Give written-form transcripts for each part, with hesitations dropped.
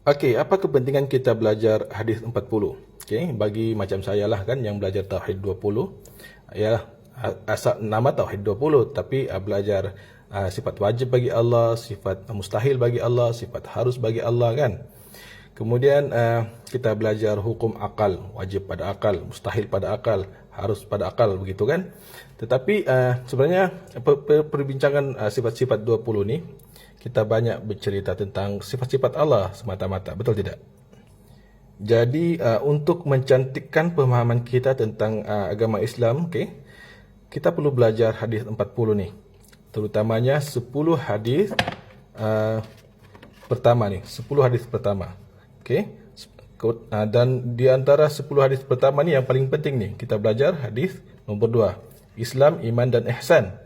Okey, apa kepentingan kita belajar hadis 40? Okey, bagi macam saya lah kan yang belajar tauhid 20, ya asal nama tauhid 20 tapi belajar sifat wajib bagi Allah, sifat mustahil bagi Allah, sifat harus bagi Allah kan. Kemudian kita belajar hukum akal, wajib pada akal, mustahil pada akal, harus pada akal begitu kan. Tetapi sebenarnya perbincangan sifat-sifat 20 ni kita banyak bercerita tentang sifat-sifat Allah semata-mata, betul tidak? Jadi untuk mencantikkan pemahaman kita tentang agama Islam, kita perlu belajar hadis 40 ni. Terutamanya 10 hadis pertama ni, 10 hadis pertama. Dan di antara 10 hadis pertama ni yang paling penting ni, kita belajar hadis nombor 2, Islam, iman dan ihsan.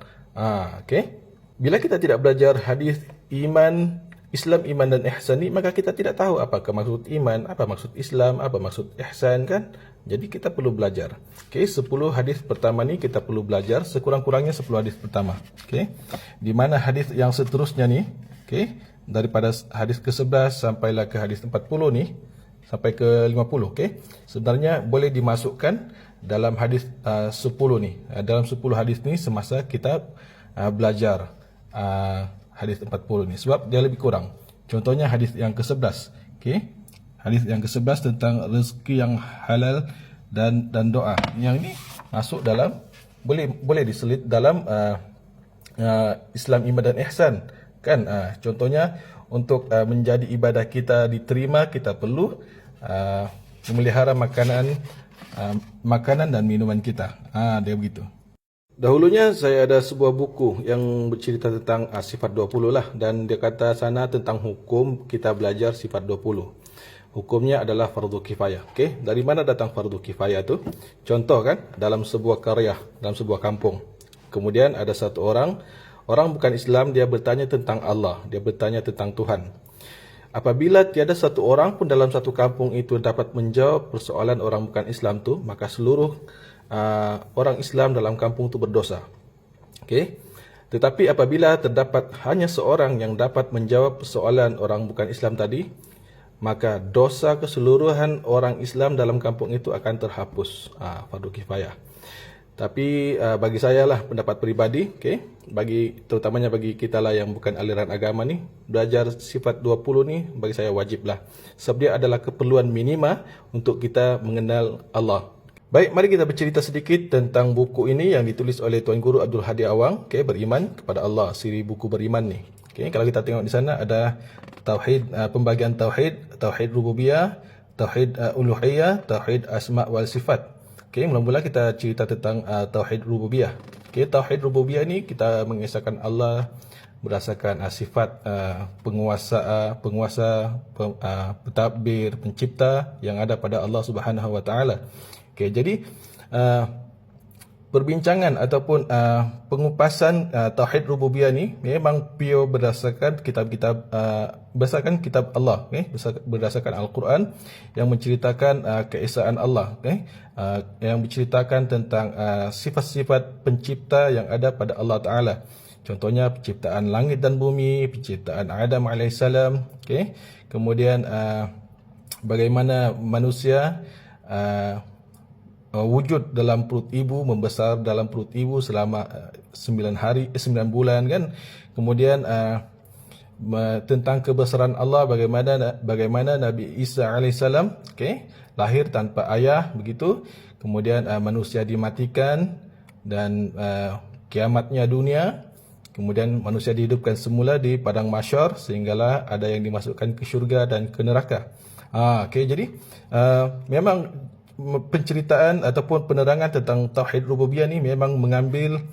Bila kita tidak belajar hadis iman, Islam, iman dan ihsan ni, maka kita tidak tahu apakah maksud iman, apa maksud Islam, apa maksud ihsan kan. Jadi kita perlu belajar. 10 hadis pertama ni kita perlu belajar sekurang-kurangnya 10 hadis pertama. Di mana hadis yang seterusnya ni, daripada hadis ke-11 sampailah ke hadis 40 ni sampai ke 50, sebenarnya boleh dimasukkan dalam hadis 10 ni. Dalam 10 hadis ni semasa kita belajar hadis 40 ni, sebab dia lebih kurang. Contohnya hadis yang ke-11, hadis yang ke-11 tentang rezeki yang halal dan doa. Yang ini masuk dalam, boleh diselit dalam Islam, iman dan ihsan kan. Contohnya untuk menjadi ibadah kita diterima, kita perlu memelihara makanan dan minuman kita. Dia begitu. Dahulunya saya ada sebuah buku yang bercerita tentang sifat 20 lah, dan dia kata sana tentang hukum kita belajar sifat 20. Hukumnya adalah fardu kifayah. Dari mana datang fardu kifayah tu? Contoh kan, dalam sebuah qaryah, dalam sebuah kampung. Kemudian ada satu orang bukan Islam, dia bertanya tentang Allah, dia bertanya tentang Tuhan. Apabila tiada satu orang pun dalam satu kampung itu dapat menjawab persoalan orang bukan Islam tu, maka seluruh orang Islam dalam kampung itu berdosa. Tetapi apabila terdapat hanya seorang yang dapat menjawab persoalan orang bukan Islam tadi, maka dosa keseluruhan orang Islam dalam kampung itu akan terhapus. Fardu kifayah. Tapi bagi saya lah, pendapat peribadi, terutamanya bagi kita lah yang bukan aliran agama ni, belajar sifat 20 ni bagi saya wajib lah. Sebab dia adalah keperluan minima untuk kita mengenal Allah. Baik, mari kita bercerita sedikit tentang buku ini yang ditulis oleh Tuan Guru Abdul Hadi Awang, Beriman kepada Allah, siri buku beriman ni. Kalau kita tengok di sana ada tauhid, pembagian tauhid rububiyah, tauhid uluhiyah, tauhid asma wal sifat. Mula-mula kita cerita tentang tauhid rububiyah. Tauhid rububiyah ni kita mengesahkan Allah berdasarkan sifat penguasa, pentadbir, pencipta yang ada pada Allah Subhanahu Wa Taala. Jadi perbincangan ataupun pengupasan tauhid rububiyah ni memang pure berdasarkan kitab-kitab, berdasarkan kitab Allah, berdasarkan Al-Quran yang menceritakan keesaan Allah, yang menceritakan tentang sifat-sifat pencipta yang ada pada Allah Ta'ala. Contohnya penciptaan langit dan bumi, penciptaan Adam AS, kemudian bagaimana manusia wujud dalam perut ibu, membesar dalam perut ibu selama 9 bulan kan. Kemudian tentang kebesaran Allah, bagaimana Nabi Isa alaihissalam lahir tanpa ayah begitu. Kemudian manusia dimatikan dan kiamatnya dunia. Kemudian manusia dihidupkan semula di padang mahsyar sehinggalah ada yang dimasukkan ke syurga dan ke neraka. Jadi memang penceritaan ataupun penerangan tentang tauhid rububiyah ni memang mengambil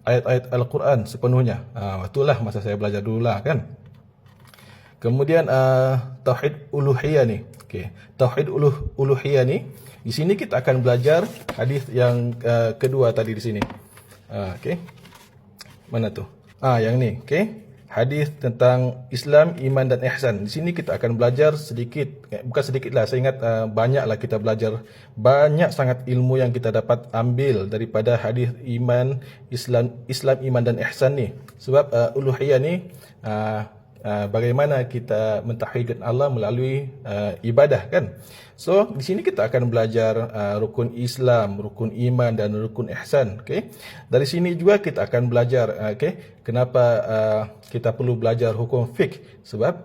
ayat-ayat Al-Quran sepenuhnya. Itulah masa saya belajar dululah kan. Kemudian tauhid uluhiyah ni. Tauhid uluhiyah ni, di sini kita akan belajar hadis yang kedua tadi di sini. Mana tu? Yang ni, hadis tentang Islam, iman dan ihsan. Di sini kita akan belajar sedikit, bukan sedikit lah, saya ingat banyaklah kita belajar, banyak sangat ilmu yang kita dapat ambil daripada hadis Islam, iman dan ihsan ni. Sebab uluhiyah ni bagaimana kita mentauhidkan Allah melalui ibadah kan. So di sini kita akan belajar rukun Islam, rukun iman dan rukun ihsan. Okay. Dari sini juga kita akan belajar kenapa kita perlu belajar hukum fiqh, sebab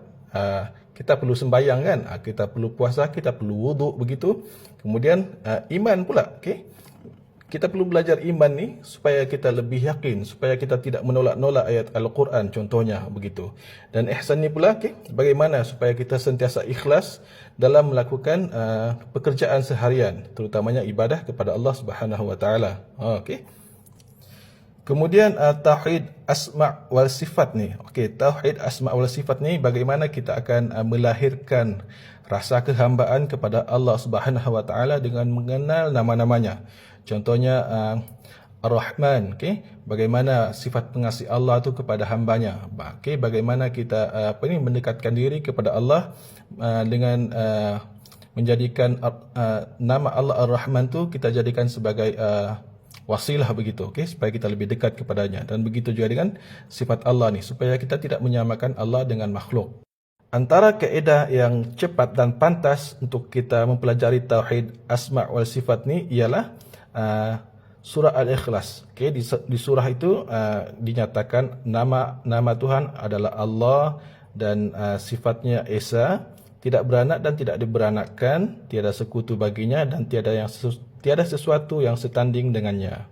kita perlu sembahyang kan, kita perlu puasa, kita perlu wuduk begitu. Kemudian iman pula, kita perlu belajar iman ni supaya kita lebih yakin, supaya kita tidak menolak-nolak ayat Al-Quran contohnya begitu. Dan ihsan ni pula bagaimana supaya kita sentiasa ikhlas dalam melakukan pekerjaan seharian, terutamanya ibadah kepada Allah Subhanahu Wa Taala. Kemudian tauhid asma' wal sifat ni. Tauhid asma' wal sifat ni bagaimana kita akan melahirkan rasa kehambaan kepada Allah Subhanahu Wa Taala dengan mengenal nama-namanya. Contohnya Ar-Rahman, bagaimana sifat pengasih Allah tu kepada hambanya. Bagaimana kita mendekatkan diri kepada Allah dengan menjadikan nama Allah Ar-Rahman tu kita jadikan sebagai wasilah begitu, supaya kita lebih dekat kepadanya. Dan begitu juga dengan sifat Allah ni, supaya kita tidak menyamakan Allah dengan makhluk. Antara kaedah yang cepat dan pantas untuk kita mempelajari tauhid asma' wal sifat ni ialah surah Al-Ikhlas. Di surah itu dinyatakan nama Tuhan adalah Allah dan sifatnya Esa, tidak beranak dan tidak diberanakkan, tiada sekutu baginya dan tiada sesuatu yang setanding dengannya.